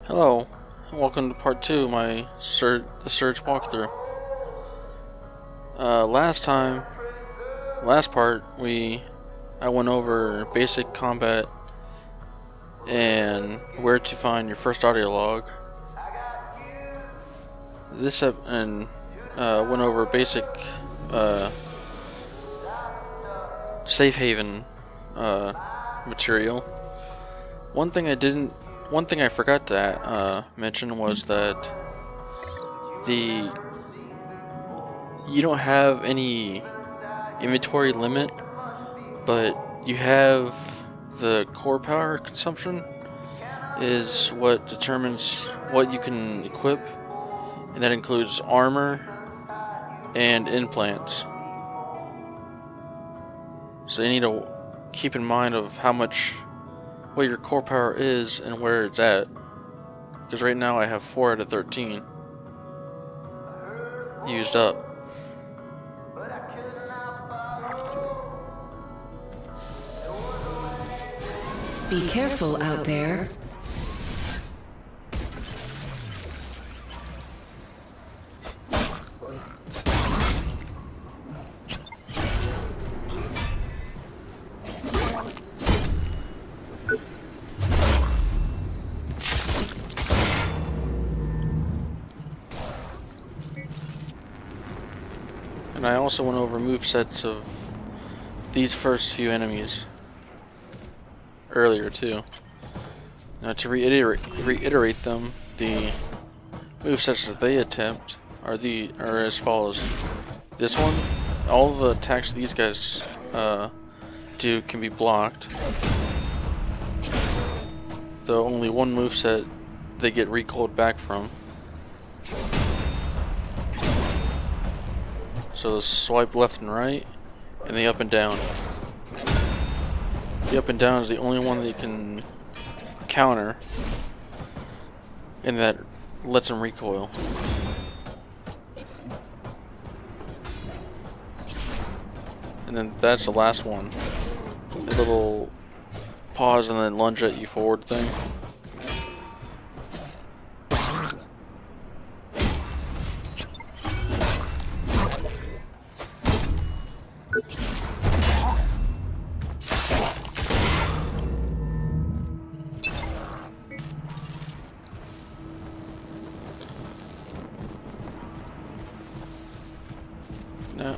Hello, and welcome to part 2 of my the Surge walkthrough. Last part, I went over basic combat and where to find your first audio log. Went over basic safe haven material. One thing I forgot to mention was that you don't have any inventory limit, but you have the core power consumption is what determines what you can equip, and that includes armor and implants. So you need to keep in mind of what your core power is and where it's at, because right now I have 4 out of 13 used up. Be careful out there. And I also went over movesets of these first few enemies earlier too. Now to reiterate them, the movesets that they attempt are as follows. This one, all the attacks these guys do can be blocked. Though only one moveset they get recoiled back from. So the swipe left and right, and the up and down. The up and down is the only one that you can counter, and that lets them recoil. And then that's the last one. A little pause and then lunge at you forward thing. No.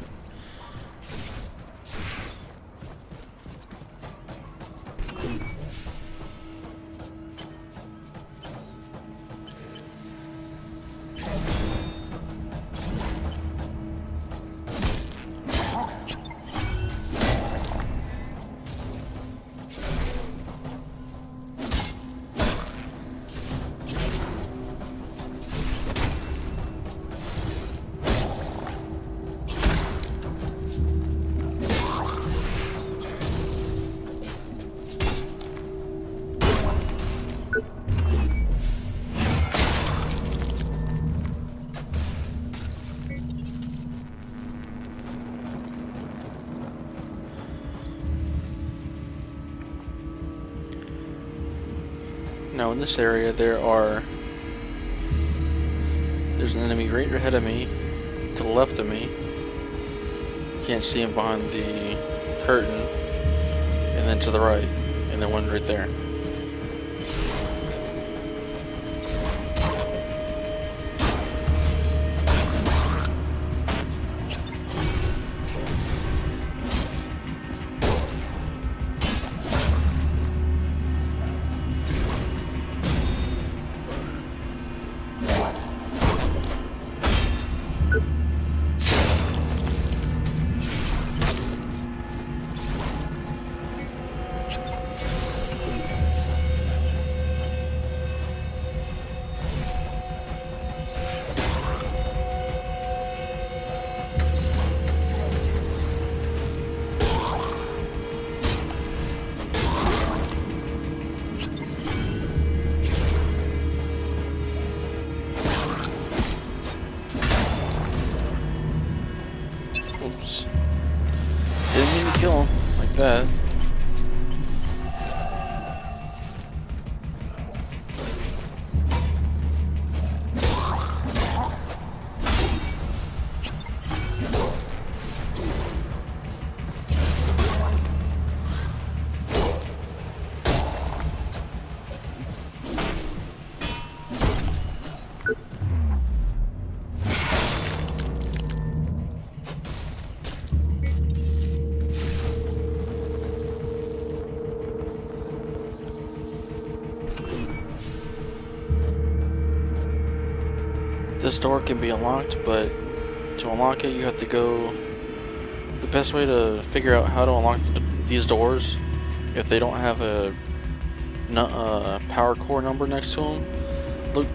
Now in this area there's an enemy right ahead of me, to the left of me. You can't see him behind the curtain, and then to the right, and then one right there. Oops. Didn't mean to kill him like that. This door can be unlocked, but to unlock it, you have to go. The best way to figure out how to unlock these doors, if they don't have a power core number next to them, look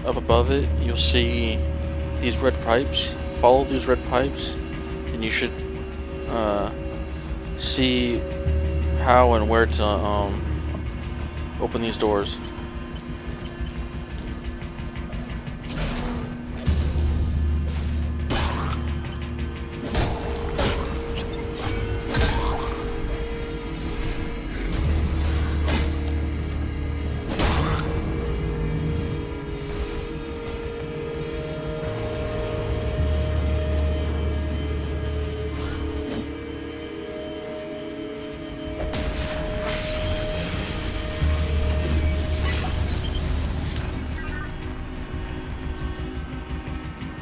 up above it. You'll see these red pipes. Follow these red pipes, and you should see how and where to open these doors.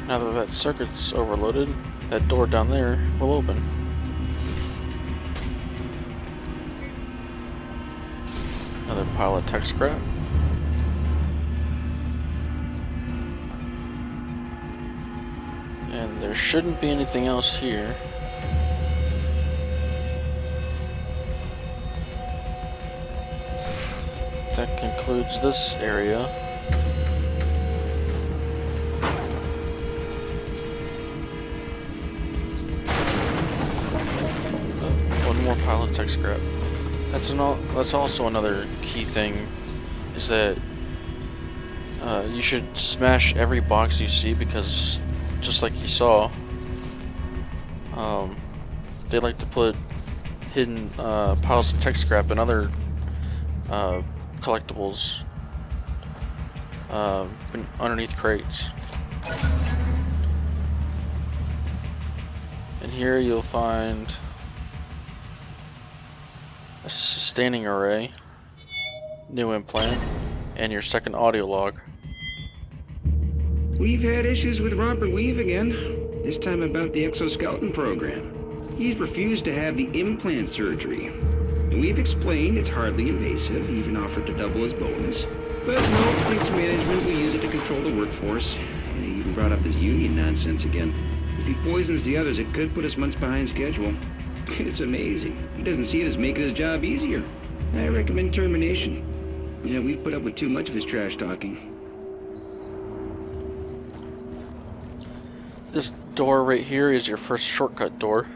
Now that circuit's overloaded, that door down there will open. Another pile of tech scrap. And there shouldn't be anything else here. That concludes this area. More pile of tech scrap. That's also another key thing, is that you should smash every box you see, because just like you saw, they like to put hidden piles of tech scrap and other collectibles underneath crates. And here you'll find a sustaining array, new implant, and your second audio log. We've had issues with Robert Weave again, this time about the exoskeleton program. He's refused to have the implant surgery. And we've explained it's hardly invasive, even offered to double his bonus. But no, thinks management will use it to control the workforce. And he even brought up his union nonsense again. If he poisons the others, it could put us months behind schedule. It's amazing. He doesn't see it as making his job easier. I recommend termination. Yeah, we've put up with too much of his trash talking. This door right here is your first shortcut door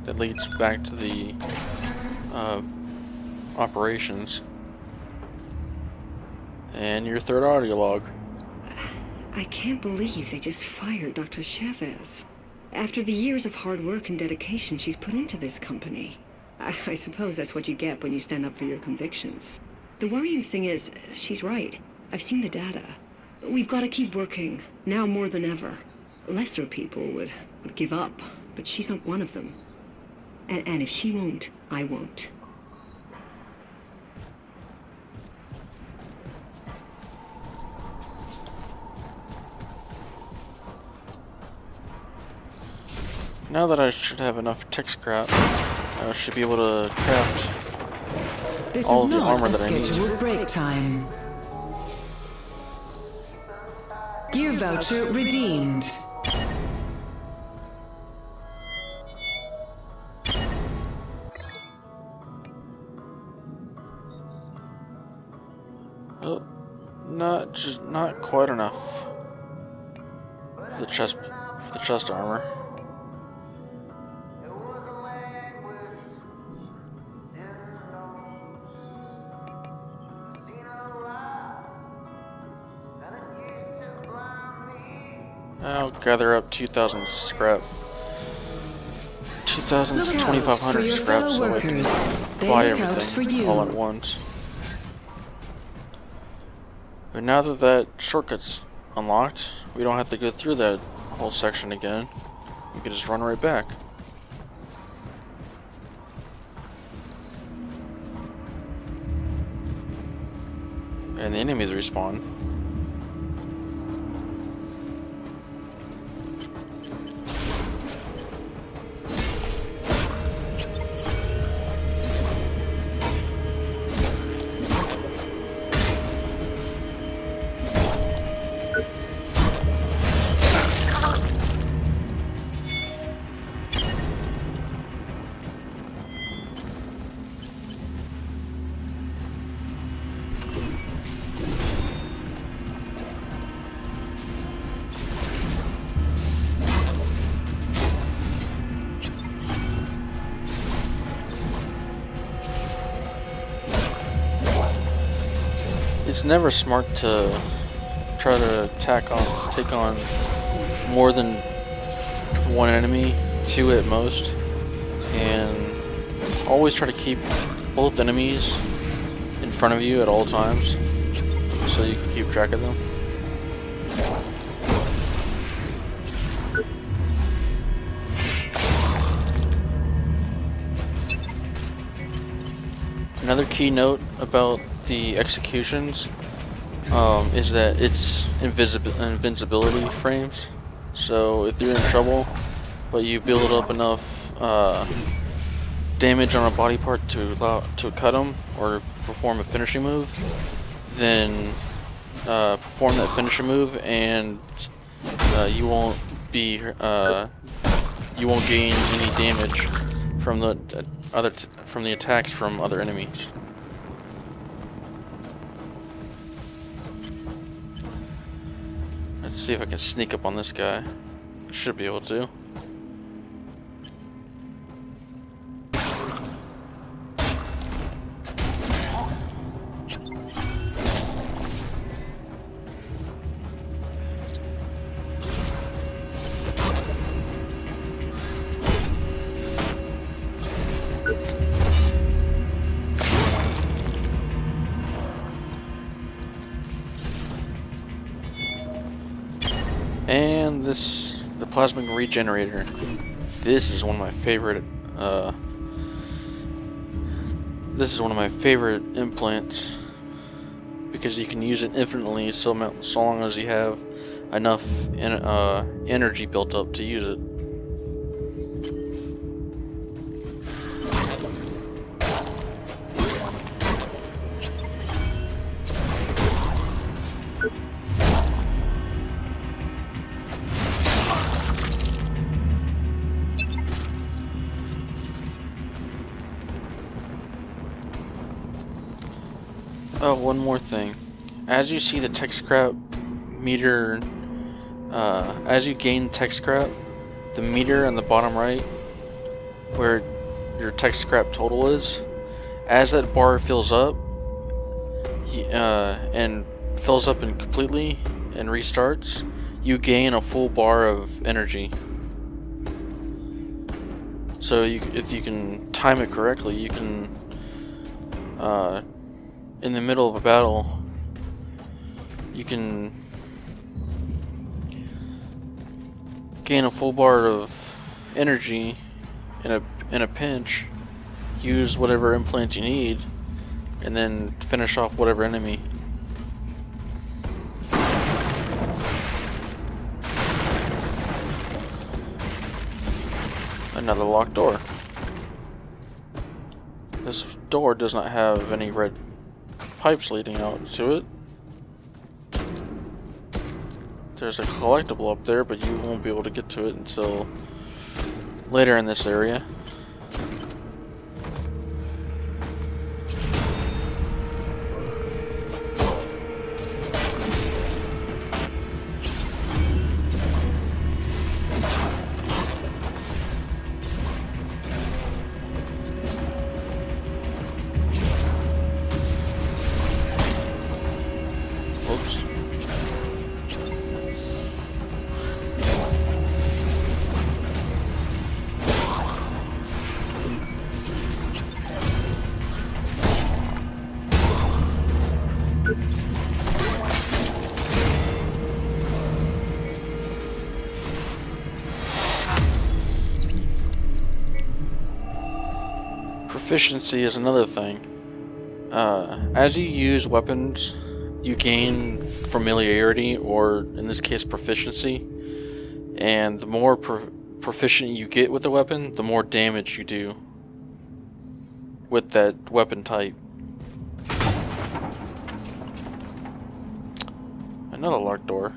that leads back to the operations. And your third audio log. I can't believe they just fired Dr. Chavez. After the years of hard work and dedication she's put into this company. I suppose that's what you get when you stand up for your convictions. The worrying thing is, she's right. I've seen the data. We've got to keep working, now more than ever. Lesser people would give up, but she's not one of them. And if she won't, I won't. Now that I should have enough tech scrap, I should be able to craft This all is of the not armor a that I need. scheduled break time. Gear voucher redeemed. Oh, not quite enough for the chest armor. I'll gather up 2,000 scrap. 2,000 to 2,500 scrap, so I can buy everything all at once. But now that that shortcut's unlocked, we don't have to go through that whole section again. We can just run right back. And the enemies respawn. it's never smart to try to take on more than one enemy, two at most, and always try to keep both enemies in front of you at all times so you can keep track of them. Another key note about the executions is that it's invincibility frames. So if you're in trouble, but you build up enough damage on a body part to cut them or perform a finishing move, then perform that finishing move, and you won't gain any damage from the from the attacks from other enemies. Let's see if I can sneak up on this guy. I should be able to. And the plasmic regenerator. This is one of my favorite. This is one of my favorite implants because you can use it infinitely, so long as you have enough energy built up to use it. Oh, one more thing. As you see the tech scrap meter, as you gain tech scrap, the meter on the bottom right, where your tech scrap total is, as that bar fills up, and fills up and completely and restarts, you gain a full bar of energy. So if you can time it correctly, you can, in the middle of a battle, you can gain a full bar of energy in a pinch, use whatever implants you need, and then finish off whatever enemy. Another locked door. This door does not have any red pipes leading out to it. There's a collectible up there, but you won't be able to get to it until later in this area. Proficiency is another thing. As you use weapons, you gain familiarity, or in this case proficiency, and the more proficient you get with the weapon, the more damage you do with that weapon type. Another locked door,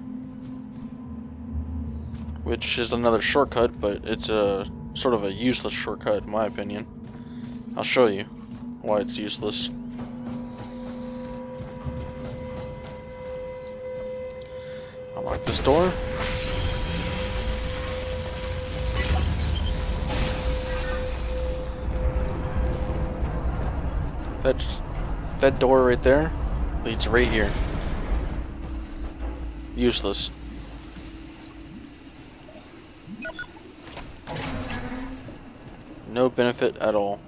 which is another shortcut, but it's a sort of a useless shortcut in my opinion. I'll show you why it's useless. I'll lock this door. That door right there leads right here. Useless. No benefit at all.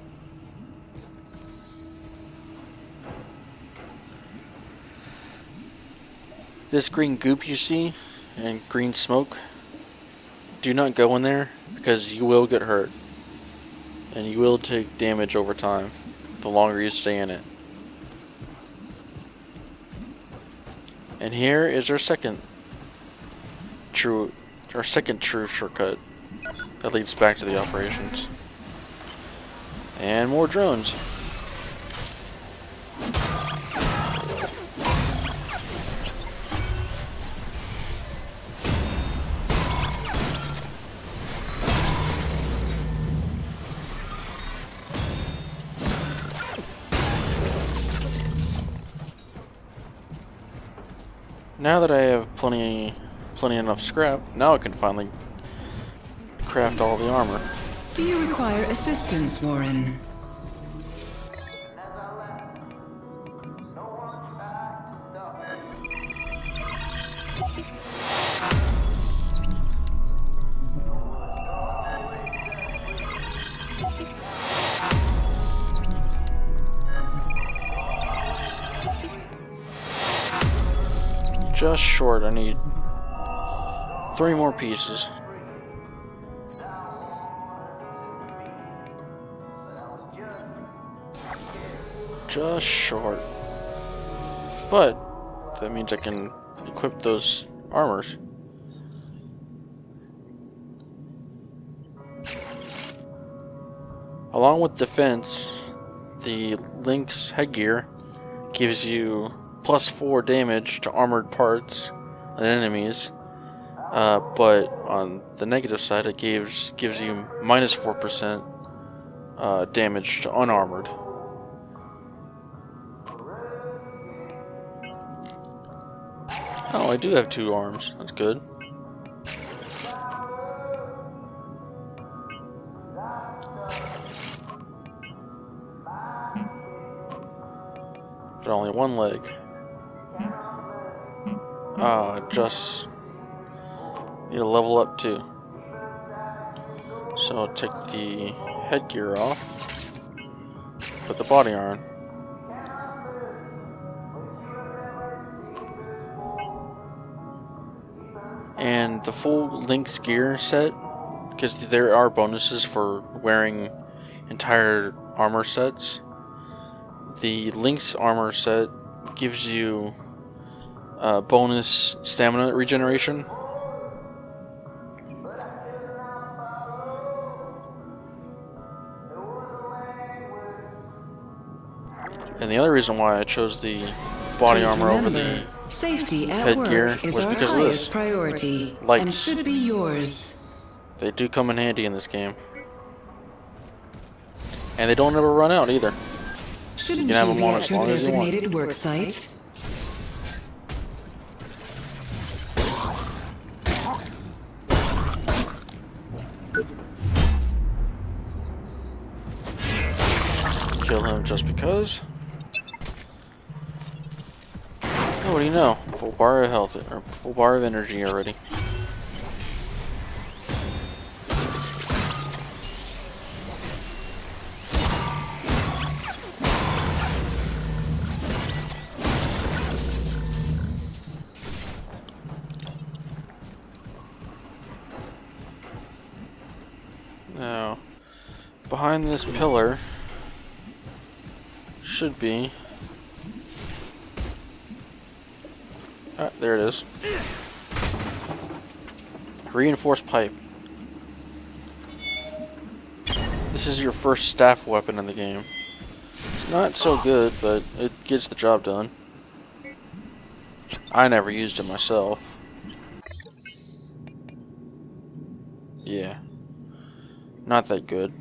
This green goop you see and green smoke, do not go in there because you will get hurt. And you will take damage over time the longer you stay in it. And here is our second true shortcut that leads back to the operations. And more drones. Now that I have plenty enough scrap, now I can finally craft all the armor. Do you require assistance, Warren? Just short, I need 3 more pieces. Just short. But that means I can equip those armors. Along with defense, the Lynx headgear gives you +4 damage to armored parts and enemies, but on the negative side it gives you -4% damage to unarmored. Oh, I do have 2 arms. That's good. But only 1 leg. Just need to level up too. So I'll take the headgear off, put the body on. And the full Lynx gear set, because there are bonuses for wearing entire armor sets. The Lynx armor set gives you bonus stamina regeneration. And the other reason why I chose the body armor over the safety at headgear work is was our because of highest this. priority and Lights. should be yours. They do come in handy in this game. And they don't ever run out either. Shouldn't You can have you them be on at as your long as you want. designated work site? Kill him just because. Oh, what do you know? Full bar of health, or full bar of energy already. Now, behind this pillar should be... Ah, there it is. Reinforced pipe. This is your first staff weapon in the game. It's not so good, but it gets the job done. I never used it myself. Yeah. Not that good.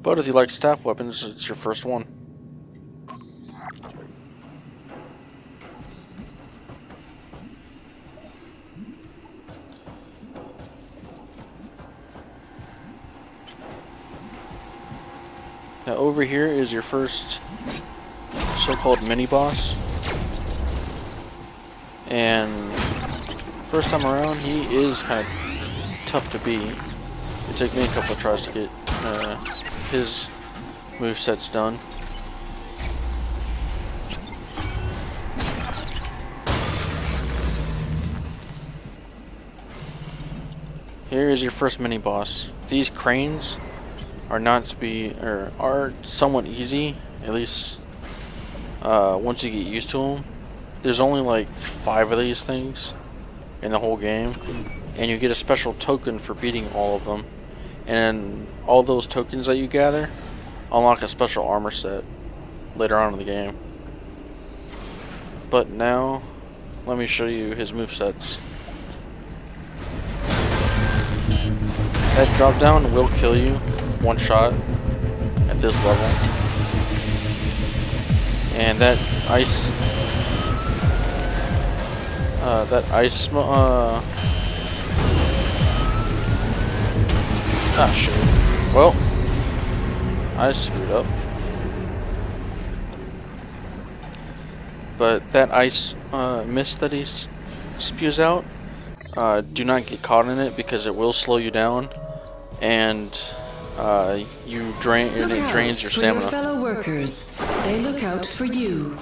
But if you like staff weapons, it's your first one. Now over here is your first so-called mini-boss. And first time around, he is kind of tough to beat. It took me a couple of tries to get his movesets done. Here is your first mini-boss. These cranes are not to be, or are somewhat easy, at least once you get used to them. There's only like 5 of these things in the whole game, and you get a special token for beating all of them. And all those tokens that you gather unlock a special armor set later on in the game. But now, let me show you his movesets. That drop down will kill you one shot at this level. And that ice ah shit. Well, I screwed up. But that ice mist that he spews out, do not get caught in it because it will slow you down, and it drains your stamina. Your fellow workers, they look out for you.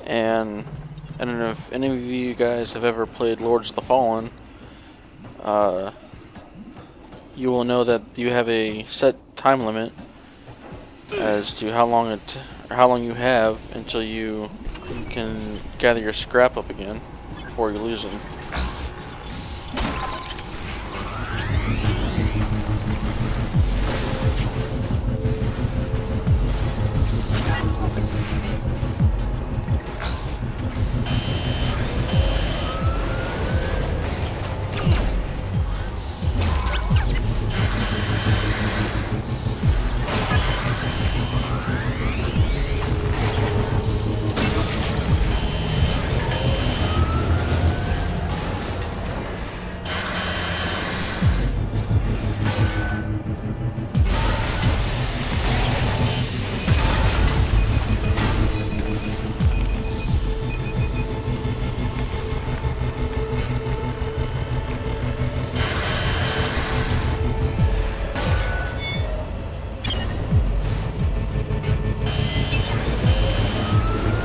And I don't know if any of you guys have ever played Lords of the Fallen. You will know that you have a set time limit as to how long you have until you can gather your scrap up again before you lose them.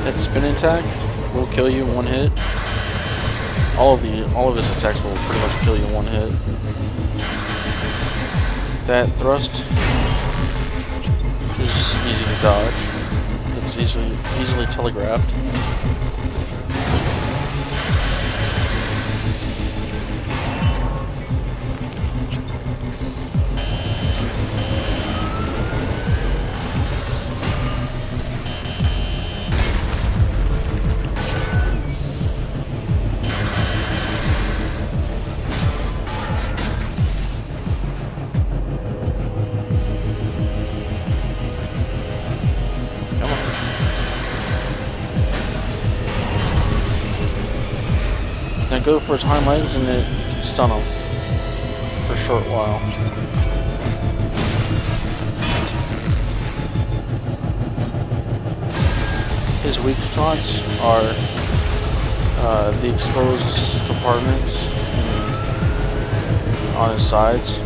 That spin attack will kill you in one hit. All of his attacks will pretty much kill you in one hit. That thrust is easy to dodge. It's easily telegraphed. Now go for his hind legs and it can stun him for a short while. His weak spots are the exposed compartments on his sides.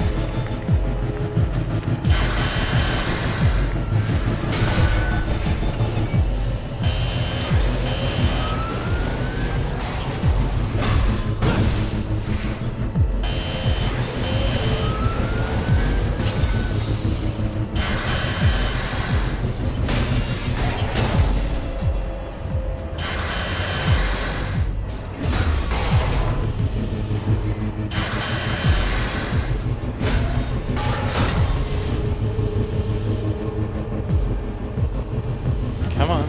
Come on.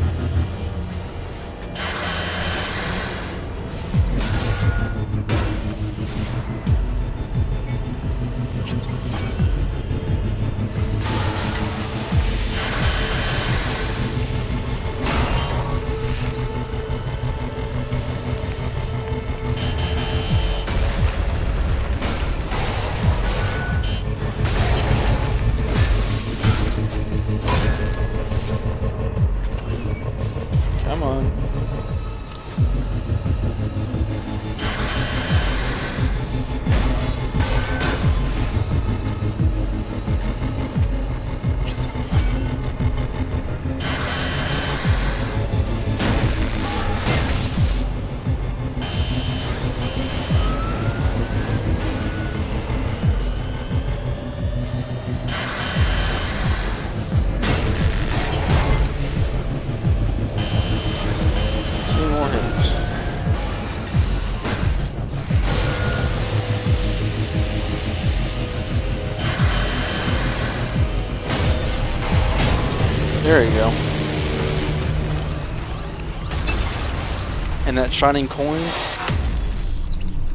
And that shining coin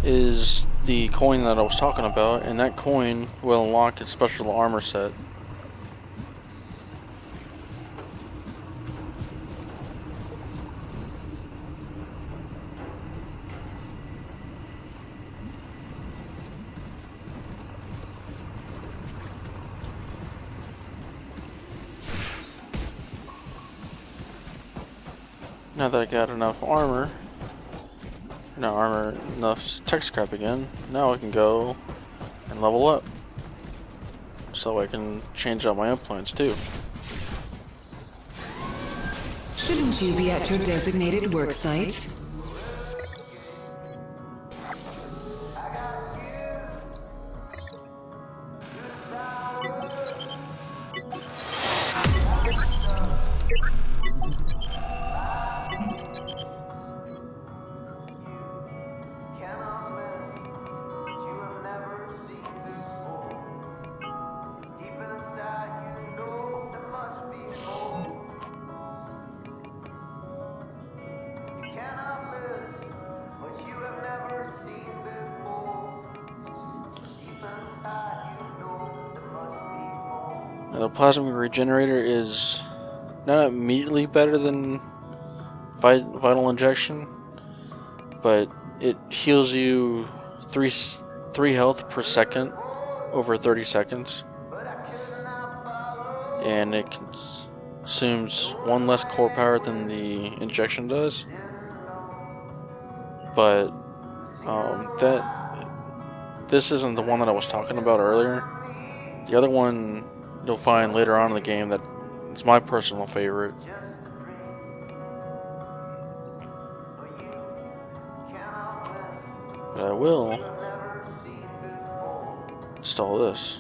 is the coin that I was talking about, and that coin will unlock its special armor set. Now that I got enough armor, enough tech scrap again, now I can go and level up. So I can change out my implants too. Shouldn't you be at your designated work site? Now, the plasma regenerator is not immediately better than vital injection, but it heals you three health per second over 30 seconds, and it consumes 1 less core power than the injection does. But this isn't the one that I was talking about earlier. The other one you'll find later on in the game that is my personal favorite. But I will install this.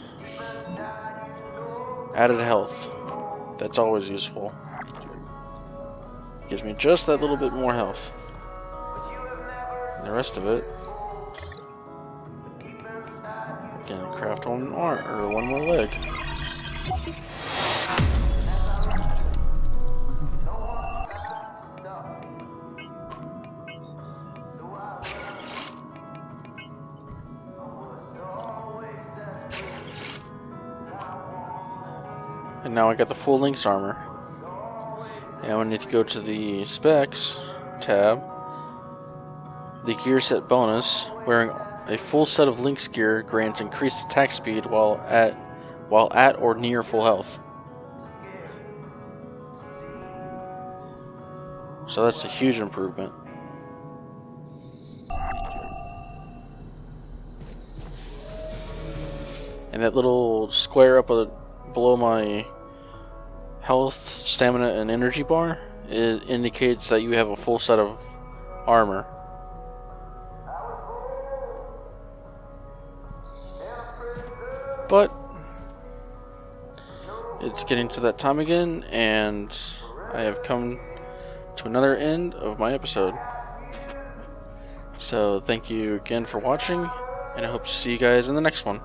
Added health. That's always useful. Gives me just that little bit more health. And the rest of it, I can craft one arm or one more leg. And now I got the full Lynx armor. And we need to go to the specs tab. The gear set bonus, wearing a full set of Lynx gear grants increased attack speed while at or near full health. So that's a huge improvement. And that little square up below my health, stamina, and energy bar, it indicates that you have a full set of armor. But it's getting to that time again, and I have come to another end of my episode. So thank you again for watching, and I hope to see you guys in the next one.